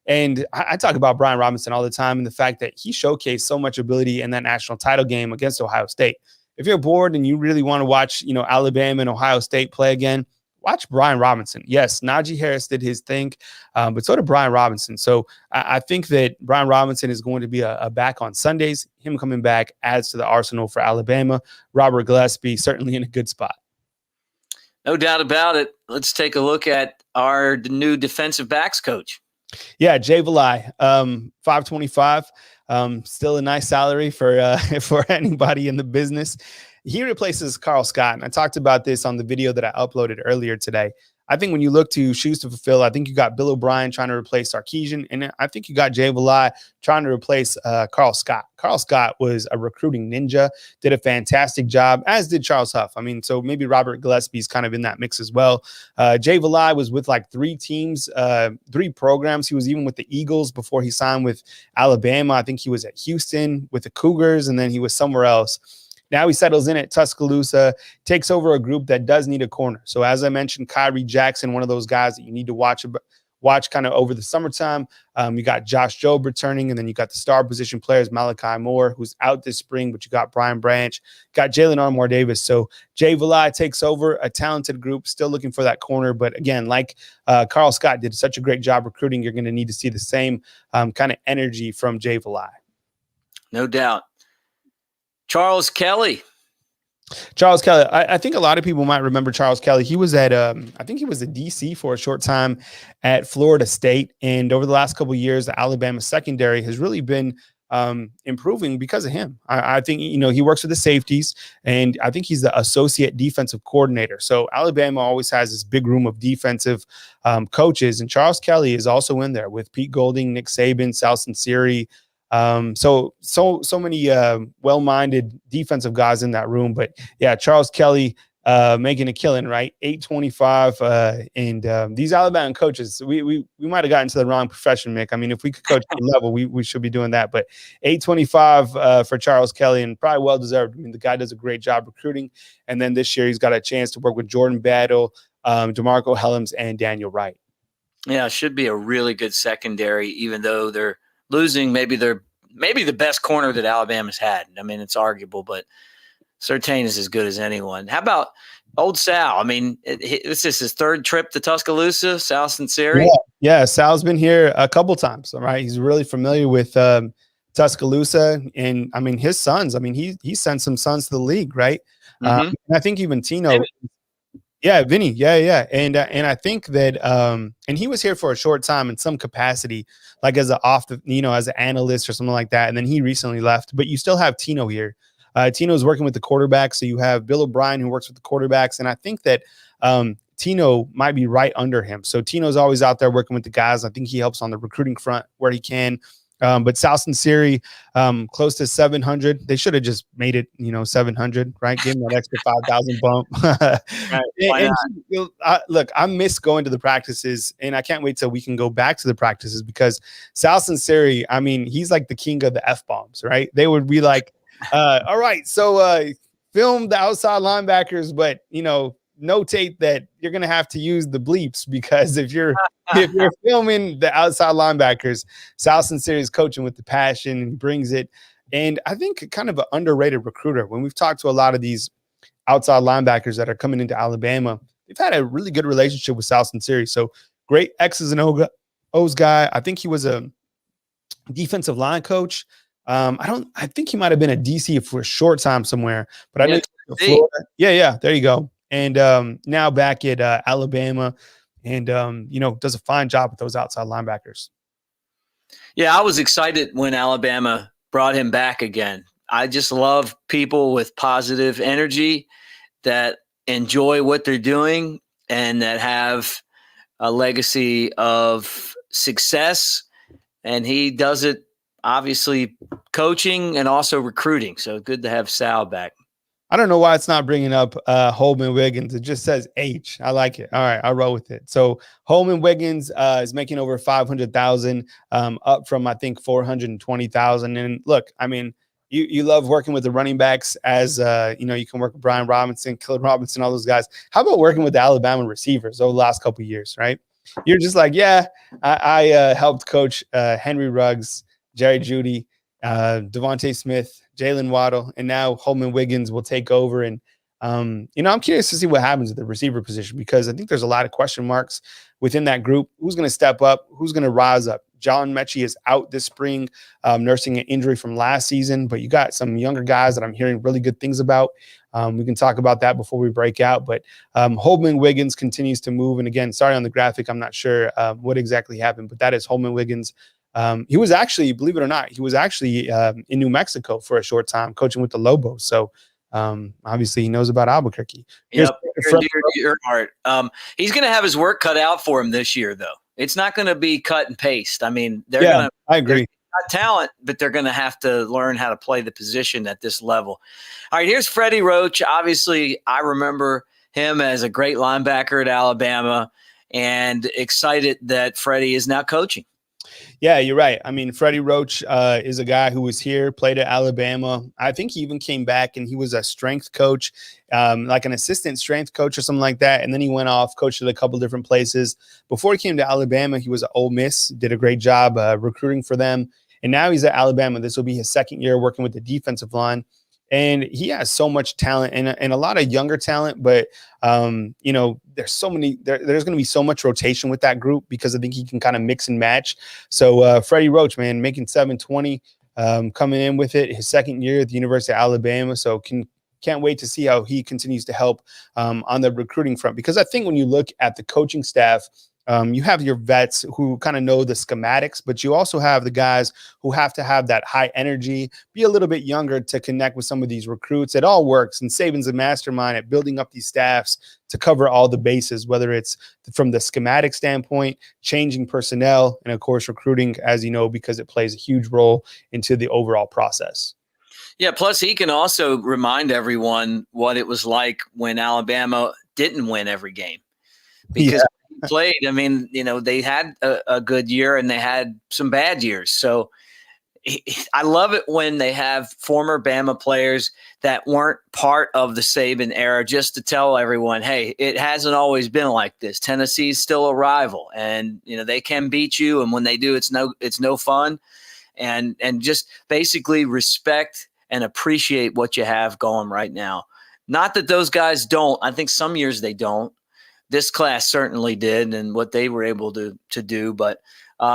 And I talk about Brian Robinson all the time and the fact that he showcased so much ability in that national title game against Ohio State. If you're bored and you really want to watch, Alabama and Ohio State play again, watch Brian Robinson. Yes, Najee Harris did his thing, but so did Brian Robinson. So I think that Brian Robinson is going to be a back on Sundays. Him coming back adds to the arsenal for Alabama. Robert Gillespie certainly in a good spot. No doubt about it. Let's take a look at our new defensive backs coach. Yeah, Jay Valai, 525. Still a nice salary for anybody in the business. He replaces Carl Scott. And I talked about this on the video that I uploaded earlier today. I think when you look to shoes to fulfill, I think you got Bill O'Brien trying to replace Sarkisian. And I think you got Jay Valai trying to replace Carl Scott. Carl Scott was a recruiting ninja, did a fantastic job, as did Charles Huff. I mean, so maybe Robert Gillespie's kind of in that mix as well. Jay Valai was with like 3 teams, 3 programs. He was even with the Eagles before he signed with Alabama. I think he was at Houston with the Cougars, and then he was somewhere else. Now he settles in at Tuscaloosa, takes over a group that does need a corner. So as I mentioned, Kyrie Jackson, one of those guys that you need to watch kind of over the summertime. You got Josh Jobe returning, and then you got the star position players, Malachi Moore, who's out this spring, but you got Brian Branch, got Jalen Armour Davis. So Jay Valai takes over a talented group, still looking for that corner. But again, like Carl Scott did such a great job recruiting, you're going to need to see the same kind of energy from Jay Valai. No doubt. Charles Kelly. I think a lot of people might remember Charles Kelly. He was at, I think he was at DC for a short time at Florida State. And over the last couple of years, the Alabama secondary has really been improving because of him. I think, he works with the safeties, and I think he's the associate defensive coordinator. So Alabama always has this big room of defensive coaches. And Charles Kelly is also in there with Pete Golding, Nick Saban, Sal Sinceri. So many well-minded defensive guys in that room. But yeah, Charles Kelly making a killing, right? 825. And these Alabama coaches, we might have gotten to the wrong profession, Mick. I mean, if we could coach at the level, we should be doing that. But 825 for Charles Kelly, and probably well deserved. I mean, the guy does a great job recruiting. And then this year he's got a chance to work with Jordan Battle, DeMarco Helms, and Daniel Wright. Yeah, it should be a really good secondary, even though they're losing maybe the best corner that Alabama's had. I mean, it's arguable, but Surtain is as good as anyone. How about old Sal? I mean, this is his 3rd trip to Tuscaloosa, Sal Sinceri. Yeah, Sal's been here a couple times, all right? He's really familiar with Tuscaloosa. And, I mean, his sons, I mean, he sent some sons to the league, right? And I think even Tino – yeah, Vinny. Yeah. And I think that and he was here for a short time in some capacity, like as as an analyst or something like that. And then he recently left. But you still have Tino here. Tino's working with the quarterbacks. So you have Bill O'Brien who works with the quarterbacks. And I think that Tino might be right under him. So Tino's always out there working with the guys. I think he helps on the recruiting front where he can. But Sal Sinceri, close to 700. They should have just made it, 700, right? Give him that extra 5,000 bump. Right, look, I miss going to the practices, and I can't wait till we can go back to the practices, because Sal Sinceri, I mean, he's like the king of the F-bombs, right? They would be like, all right, so film the outside linebackers, but, notate that you're going to have to use the bleeps, because if you're filming the outside linebackers, Sal Sinceri is coaching with the passion and brings it. And I think kind of an underrated recruiter. When we've talked to a lot of these outside linebackers that are coming into Alabama, they've had a really good relationship with Sal Sinceri. So great X's and O's guy. I think he was a defensive line coach. I think he might have been a DC for a short time somewhere, but I know Florida. Yeah, there you go. And now back at Alabama, and does a fine job with those outside linebackers. Yeah, I was excited when Alabama brought him back again. I just love people with positive energy that enjoy what they're doing and that have a legacy of success. And he does it, obviously, coaching and also recruiting. So good to have Sal back. I don't know why it's not bringing up Holman Wiggins. It just says H. I like it. All right, I'll roll with it. So Holman Wiggins is making over $500,000, up from I think $420,000. And look, I mean, you love working with the running backs, as you can work with Brian Robinson, Killard Robinson, all those guys. How about working with the Alabama receivers over the last couple of years, right? You're just like, I helped coach Henry Ruggs, Jerry Jeudy, Devontae Smith, Jalen Waddle, and now Holman Wiggins will take over. And I'm curious to see what happens at the receiver position, because I think there's a lot of question marks within that group. Who's going to step up? Who's going to rise up? John Mechie is out this spring, nursing an injury from last season, but you got some younger guys that I'm hearing really good things about. We can talk about that before we break out, but Holman Wiggins continues to move. And again, sorry on the graphic, I'm not sure what exactly happened, but that is Holman Wiggins. He was actually, believe it or not, he was actually in New Mexico for a short time coaching with the Lobos. So obviously he knows about Albuquerque. Yep, dear to your heart. He's going to have his work cut out for him this year, though. It's not going to be cut and paste. I mean, I agree. Got talent, but they're going to have to learn how to play the position at this level. All right, here's Freddie Roach. Obviously, I remember him as a great linebacker at Alabama, and excited that Freddie is now coaching. Yeah, you're right. I mean, Freddie Roach is a guy who was here, played at Alabama. I think he even came back and he was a strength coach, like an assistant strength coach or something like that. And then he went off, coached at a couple different places. Before he came to Alabama, he was at Ole Miss, did a great job recruiting for them. And now he's at Alabama. This will be his second year working with the defensive line. And he has so much talent and a lot of younger talent, but there's so many. There's going to be so much rotation with that group, because I think he can kind of mix and match. So Freddie Roach, man, making $720, coming in with it, his second year at the University of Alabama. So can't wait to see how he continues to help on the recruiting front, because I think when you look at the coaching staff, you have your vets who kind of know the schematics, but you also have the guys who have to have that high energy, be a little bit younger to connect with some of these recruits. It all works. And Saban's a mastermind at building up these staffs to cover all the bases, whether it's from the schematic standpoint, changing personnel, and of course, recruiting, as you know, because it plays a huge role into the overall process. Yeah, plus he can also remind everyone what it was like when Alabama didn't win every game. Because he played, I mean, they had a good year and they had some bad years. So I love it when they have former Bama players that weren't part of the Saban era, just to tell everyone, hey, it hasn't always been like this. Tennessee's still a rival, and they can beat you, and when they do, it's no fun. And just basically respect and appreciate what you have going right now. Not that those guys don't. I think some years they don't. This class certainly did, and what they were able to do. But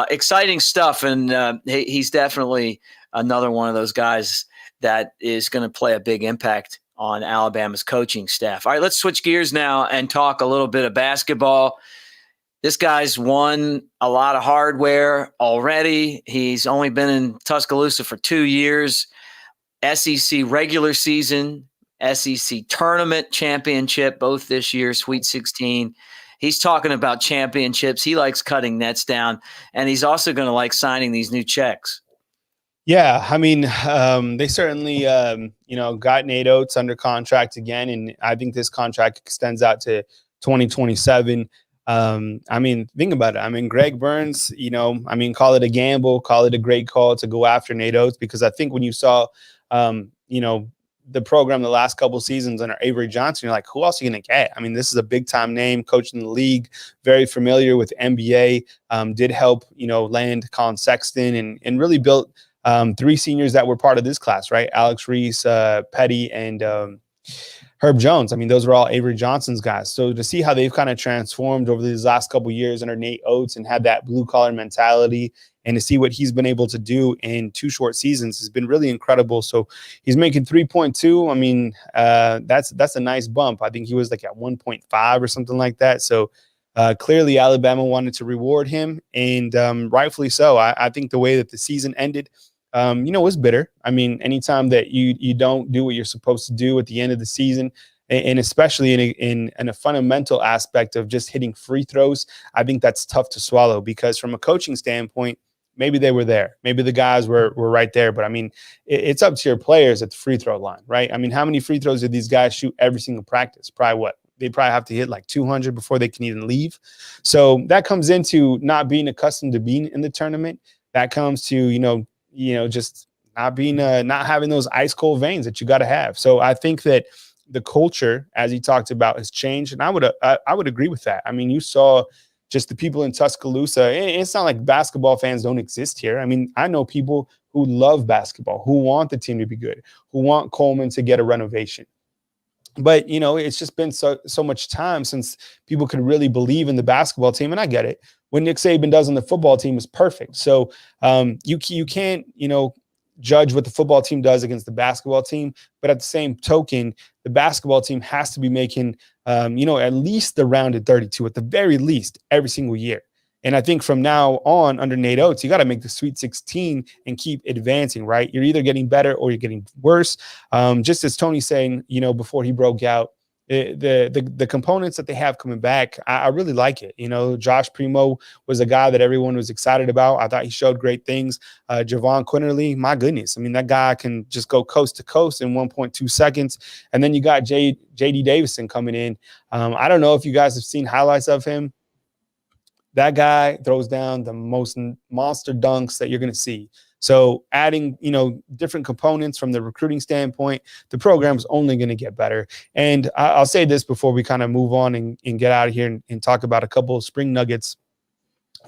exciting stuff, and he's definitely another one of those guys that is going to play a big impact on Alabama's coaching staff. All right, let's switch gears now and talk a little bit of basketball. This guy's won a lot of hardware already. He's only been in Tuscaloosa for 2 years. SEC regular season, SEC tournament championship, both this year, Sweet 16. He's talking about championships. He likes cutting nets down, and he's also going to like signing these new checks. Yeah, I mean, they certainly, got Nate Oates under contract again, and I think this contract extends out to 2027. I mean, think about it. I mean, Greg Burns, call it a gamble, call it a great call to go after Nate Oates, because I think when you saw, the program the last couple of seasons under Avery Johnson, you're like, who else are you going to get? I mean, this is a big time name, coach in the league, very familiar with NBA, did help, land Colin Sexton and really built 3 seniors that were part of this class, right? Alex Reese, Petty, and Herb Jones. I mean, those were all Avery Johnson's guys. So to see how they've kind of transformed over these last couple of years under Nate Oates and had that blue collar mentality, and to see what he's been able to do in 2 short seasons has been really incredible. So he's making 3.2. I mean, that's a nice bump. I think he was like at 1.5 or something like that. So clearly Alabama wanted to reward him, and rightfully so. I think the way that the season ended, was bitter. I mean, anytime that you don't do what you're supposed to do at the end of the season, and especially in a fundamental aspect of just hitting free throws, I think that's tough to swallow, because from a coaching standpoint, maybe they were there. Maybe the guys were right there. But, I mean, it's up to your players at the free throw line, right? I mean, how many free throws did these guys shoot every single practice? Probably what? They probably have to hit like 200 before they can even leave. So that comes into not being accustomed to being in the tournament. That comes to, just not having those ice cold veins that you got to have. So I think that the culture, as he talked about, has changed. And I would agree with that. I mean, you saw just the people in Tuscaloosa. It's not like basketball fans don't exist here. I mean, I know people who love basketball, who want the team to be good, who want Coleman to get a renovation. But, you know, it's just been so much time since people could really believe in the basketball team. And I get it. What Nick Saban does on the football team is perfect. So you can't, you know, judge what the football team does against the basketball team. But at the same token, the basketball team has to be making, you know, at least the rounded 32 at the very least every single year. And I think from now on, under Nate Oates, you got to make the Sweet 16 and keep advancing, right? You're either getting better or you're getting worse. Just as Tony's saying, you know, before he broke out, the components that they have coming back, I really like it. You know, Josh Primo was a guy that everyone was excited about. I thought he showed great things. Javon Quinterly, my goodness. I mean, that guy can just go coast to coast in 1.2 seconds. And then you got J.D. Davison coming in. I don't know if you guys have seen highlights of him. That guy throws down the most monster dunks that you're going to see. So adding, you know, different components from the recruiting standpoint, the program is only going to get better. And I'll say this before we kind of move on and get out of here and talk about a couple of spring nuggets.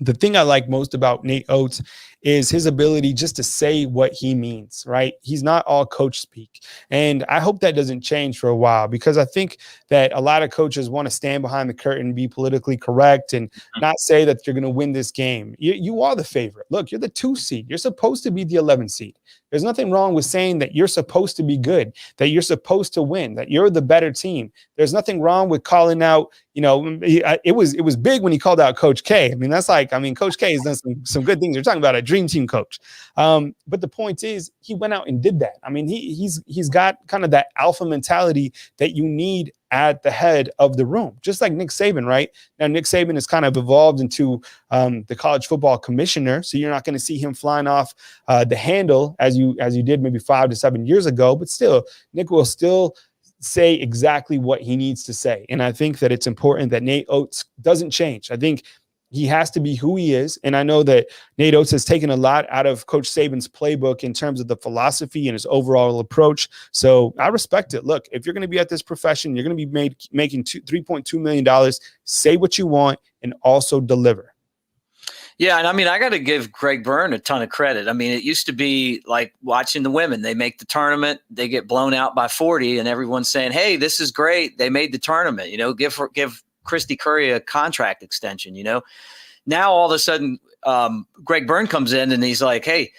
The thing I like most about Nate Oates is his ability just to say what he means, right? He's not all coach speak. And I hope that doesn't change for a while, because I think that a lot of coaches want to stand behind the curtain, be politically correct, and not say that you're going to win this game. You are the favorite. Look, you're the 2 seed. You're supposed to be the 11 seed. There's nothing wrong with saying that you're supposed to be good, that you're supposed to win, that you're the better team. There's nothing wrong with calling out, you know, it was big when he called out Coach K. I mean, that's like, I mean, Coach K has done some good things. You're talking about a dream team coach. But the point is, he went out and did that. I mean, he's got kind of that alpha mentality that you need at the head of the room, just like Nick Saban, right? Now, Nick Saban has kind of evolved into the college football commissioner, so you're not going to see him flying off the handle as you did maybe 5 to 7 years ago. But still, Nick will still say exactly what he needs to say. And I think that it's important that Nate Oates doesn't change. I think he has to be who he is. And I know that Nate Oates has taken a lot out of Coach Saban's playbook in terms of the philosophy and his overall approach. So I respect it. Look, if you're going to be at this profession, you're going to be making $3.2 million. Say what you want and also deliver. Yeah, and I mean, I got to give Greg Byrne a ton of credit. I mean, it used to be like watching the women. They make the tournament, they get blown out by 40, and everyone's saying, hey, this is great. They made the tournament. You know, give Christy Curry a contract extension, you know. Now all of a sudden, Greg Byrne comes in and he's like, hey,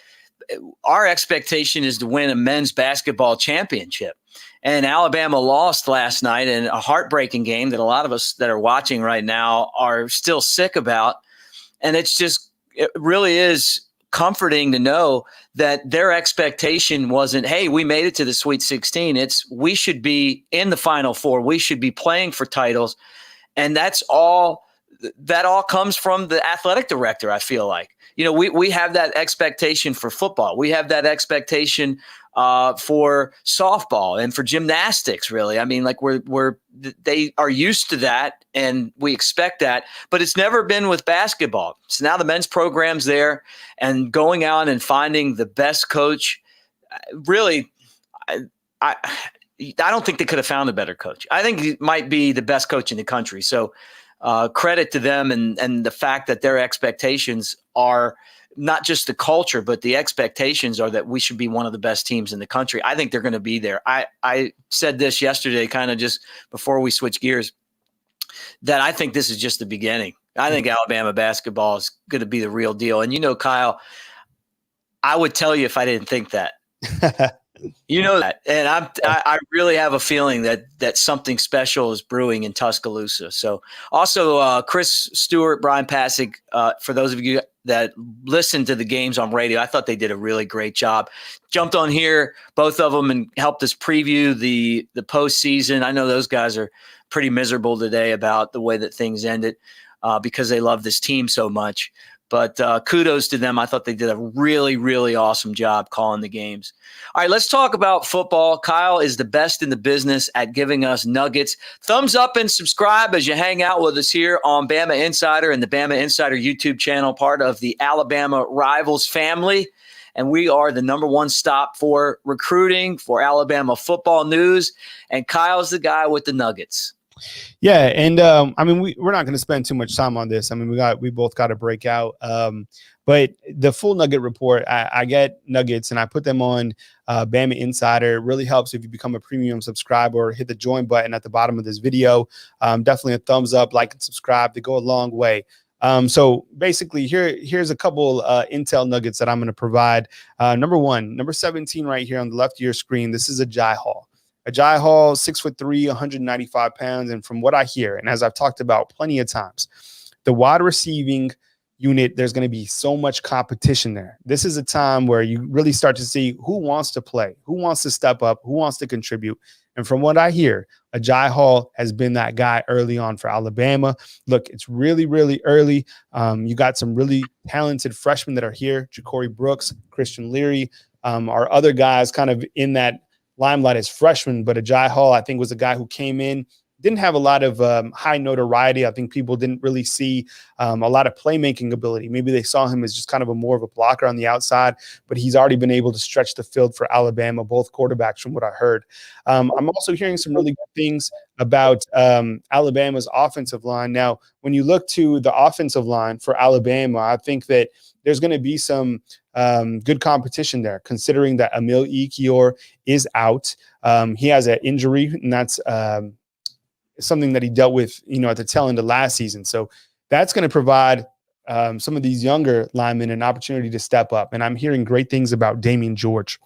our expectation is to win a men's basketball championship. And Alabama lost last night in a heartbreaking game that a lot of us that are watching right now are still sick about. And it really is comforting to know that their expectation wasn't, hey, we made it to the Sweet 16. It's we should be in the Final Four. We should be playing for titles. And that all comes from the athletic director, I feel like. You know, we have that expectation for football. We have that expectation for softball and for gymnastics, really. I mean, like they are used to that and we expect that, but it's never been with basketball. So now the men's program's there, and going out and finding the best coach, really, I don't think they could have found a better coach. I think he might be the best coach in the country. So credit to them and the fact that their expectations are not just the culture, but the expectations are that we should be one of the best teams in the country. I think they're going to be there. I said this yesterday, kind of just before we switch gears, that I think this is just the beginning. I think Alabama basketball is going to be the real deal. And, you know, Kyle, I would tell you if I didn't think that. You know that. And I really have a feeling that something special is brewing in Tuscaloosa. So also Chris Stewart, Brian Passig, for those of you that listen to the games on radio, I thought they did a really great job. Jumped on here, both of them, and helped us preview the postseason. I know those guys are pretty miserable today about the way that things ended because they love this team so much. But kudos to them. I thought they did a really, really awesome job calling the games. All right, let's talk about football. Kyle is the best in the business at giving us nuggets. Thumbs up and subscribe as you hang out with us here on Bama Insider and the Bama Insider YouTube channel, part of the Alabama Rivals family. And we are the #1 stop for recruiting, for Alabama football news. And Kyle's the guy with the nuggets. Yeah, and I mean, we're not going to spend too much time on this. I mean, we both got to break out. But the full Nugget report, I get nuggets and I put them on Bama Insider. It really helps if you become a premium subscriber. Hit the join button at the bottom of this video. Definitely a thumbs up, like and subscribe. They go a long way. So basically, here's a couple intel nuggets that I'm going to provide. Number one, number 17 right here on the left of your screen. This is Ajay Hall. Ajay Hall, 6'3", 195 pounds. And from what I hear, and as I've talked about plenty of times, the wide receiving unit, there's going to be so much competition there. This is a time where you really start to see who wants to play, who wants to step up, who wants to contribute. And from what I hear, Ajay Hall has been that guy early on for Alabama. Look, it's really, really early. You got some really talented freshmen that are here. Ja'Cory Brooks, Christian Leary, are other guys kind of in that limelight as freshmen, but Ajay Hall, I think, was a guy who came in, didn't have a lot of high notoriety. I think people didn't really see a lot of playmaking ability. Maybe they saw him as just kind of more of a blocker on the outside, but he's already been able to stretch the field for Alabama, both quarterbacks from what I heard. I'm also hearing some really good things about Alabama's offensive line. Now, when you look to the offensive line for Alabama, I think that there's going to be some good competition there, considering that Emil Ekiyor is out. He has an injury, and that's something that he dealt with, at the tail end of last season. So that's going to provide some of these younger linemen an opportunity to step up. And I'm hearing great things about Damian George.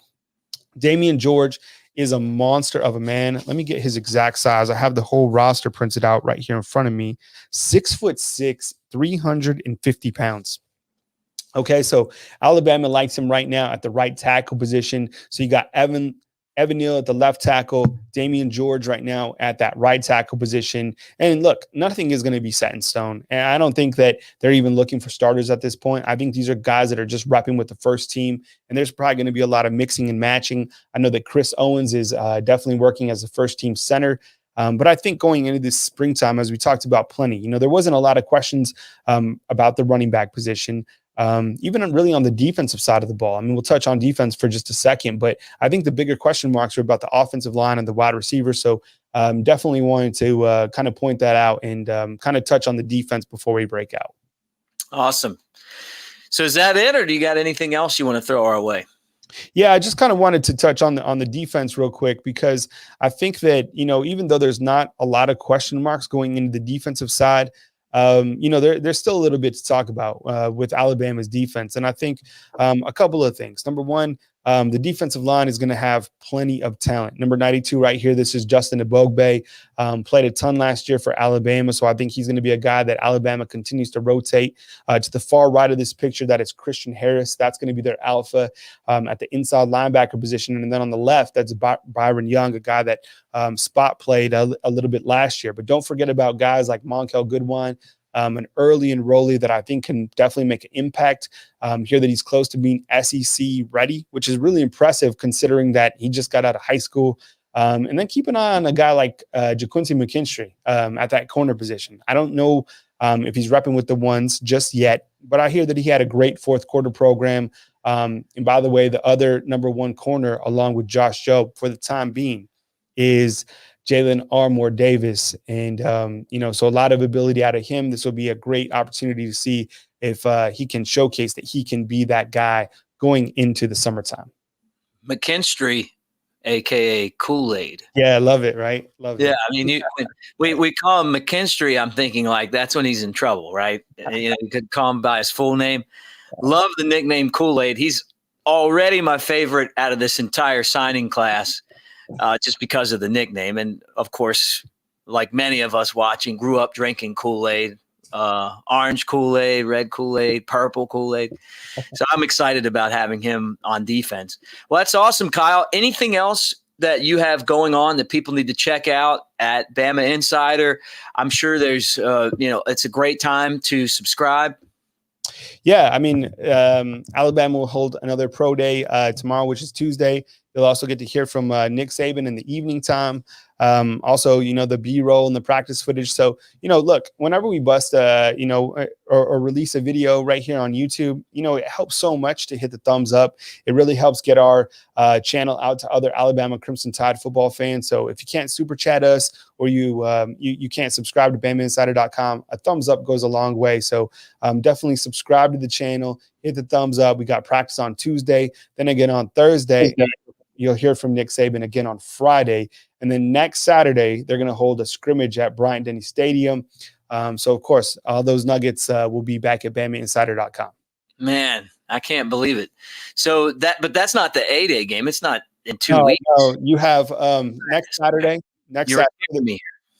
Damian George is a monster of a man. Let me get his exact size. I have the whole roster printed out right here in front of me. 6'6", 350 pounds. Okay, so Alabama likes him right now at the right tackle position. So you got Evan Neal at the left tackle, Damian George right now at that right tackle position. And look, nothing is going to be set in stone. And I don't think that they're even looking for starters at this point. I think these are guys that are just repping with the first team. And there's probably going to be a lot of mixing and matching. I know that Chris Owens is definitely working as a first team center. But I think going into this springtime, as we talked about plenty, there wasn't a lot of questions about the running back position. Even really on the defensive side of the ball. I mean, we'll touch on defense for just a second, but I think the bigger question marks are about the offensive line and the wide receivers. So definitely wanted to kind of point that out and kind of touch on the defense before we break out. Awesome. So is that it, or do you got anything else you want to throw our way? Yeah, I just kind of wanted to touch on the defense real quick, because I think that, even though there's not a lot of question marks going into the defensive side, there's still a little bit to talk about with Alabama's defense. And I think a couple of things. Number one, the defensive line is going to have plenty of talent. Number 92 right here, this is Justin Ebogbe, played a ton last year for Alabama. So I think he's going to be a guy that Alabama continues to rotate. To the far right of this picture, that is Christian Harris. That's going to be their alpha at the inside linebacker position. And then on the left, that's Byron Young, a guy that spot played a little bit last year. But don't forget about guys like Monkel Goodwine, an early enrollee that I think can definitely make an impact. Here that he's close to being SEC ready, which is really impressive considering that he just got out of high school. And then keep an eye on a guy like JaQuincy McKinstry at that corner position. I don't know if he's repping with the ones just yet, but I hear that he had a great fourth quarter program. And by the way, the other number one corner, along with Josh Jobe for the time being, is Jalen Armour Davis. And, so a lot of ability out of him. This will be a great opportunity to see if he can showcase that he can be that guy going into the summertime. McKinstry, a.k.a. Kool-Aid. Yeah, I love it, right? Love it. Yeah, I mean, we call him McKinstry. I'm thinking like that's when he's in trouble, right? You could call him by his full name. Love the nickname Kool-Aid. He's already my favorite out of this entire signing class. Just because of the nickname. And of course, like many of us watching, grew up drinking Kool-Aid, orange Kool-Aid, red Kool-Aid, purple Kool-Aid. So I'm excited about having him on defense. Well, that's awesome, Kyle. Anything else that you have going on that people need to check out at Bama Insider? I'm sure there's, it's a great time to subscribe. Yeah, I mean, Alabama will hold another pro day tomorrow, which is Tuesday. You'll also get to hear from Nick Saban in the evening time. Also, the B-roll and the practice footage. So, look, whenever we bust, or release a video right here on YouTube, it helps so much to hit the thumbs up. It really helps get our channel out to other Alabama Crimson Tide football fans. So if you can't super chat us, or you can't subscribe to BamaInsider.com, a thumbs up goes a long way. So definitely subscribe to the channel, hit the thumbs up. We got practice on Tuesday, then again on Thursday. You'll hear from Nick Saban again on Friday. And then next Saturday, they're going to hold a scrimmage at Bryant-Denny Stadium. So, of course, all those nuggets will be back at BamaInsider.com. Man, I can't believe it. So but that's not the A-Day game. It's not in 2 weeks. No, you have next Saturday.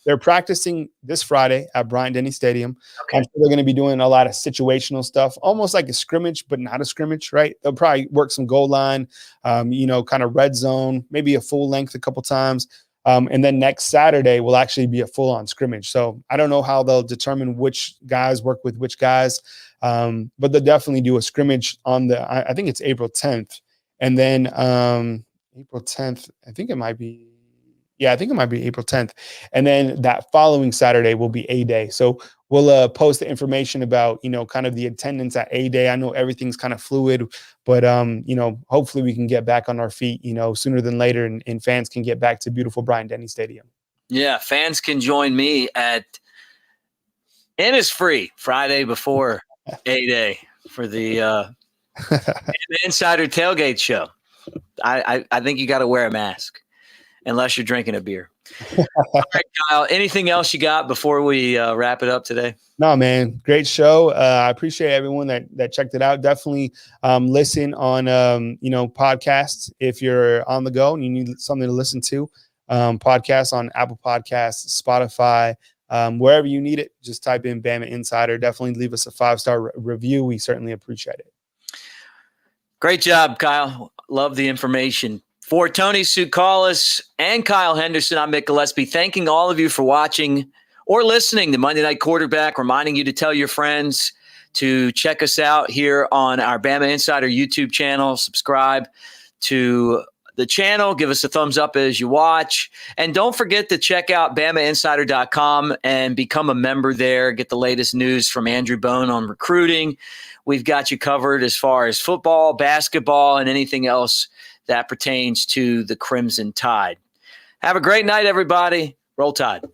They're practicing this Friday at Bryant-Denny Stadium. Okay. They're going to be doing a lot of situational stuff, almost like a scrimmage, but not a scrimmage, right? They'll probably work some goal line, kind of red zone, maybe a full length a couple times. And then next Saturday will actually be a full-on scrimmage. So I don't know how they'll determine which guys work with which guys, but they'll definitely do a scrimmage on I think it's April 10th. And then April 10th, I think it might be April 10th. And then that following Saturday will be A-Day. So we'll post the information about, kind of the attendance at A-Day. I know everything's kind of fluid, but, hopefully we can get back on our feet, sooner than later, and fans can get back to beautiful Bryant-Denny Stadium. Yeah, fans can join me and it's free Friday before A-Day for the Insider Tailgate Show. I think you got to wear a mask unless you're drinking a beer. All right, Kyle, anything else you got before we wrap it up today? No, man, great show. I appreciate everyone that checked it out. Definitely listen on, podcasts if you're on the go and you need something to listen to. Podcasts on Apple Podcasts, Spotify, wherever you need it. Just type in Bama Insider. Definitely leave us a 5-star review. We certainly appreciate it. Great job, Kyle. Love the information. For Tony Tsoukalis and Kyle Henderson, I'm Mick Gillespie, thanking all of you for watching or listening to Monday Night Quarterback, reminding you to tell your friends to check us out here on our Bama Insider YouTube channel. Subscribe to the channel. Give us a thumbs up as you watch. And don't forget to check out BamaInsider.com and become a member there. Get the latest news from Andrew Bone on recruiting. We've got you covered as far as football, basketball, and anything else that pertains to the Crimson Tide. Have a great night, everybody. Roll Tide.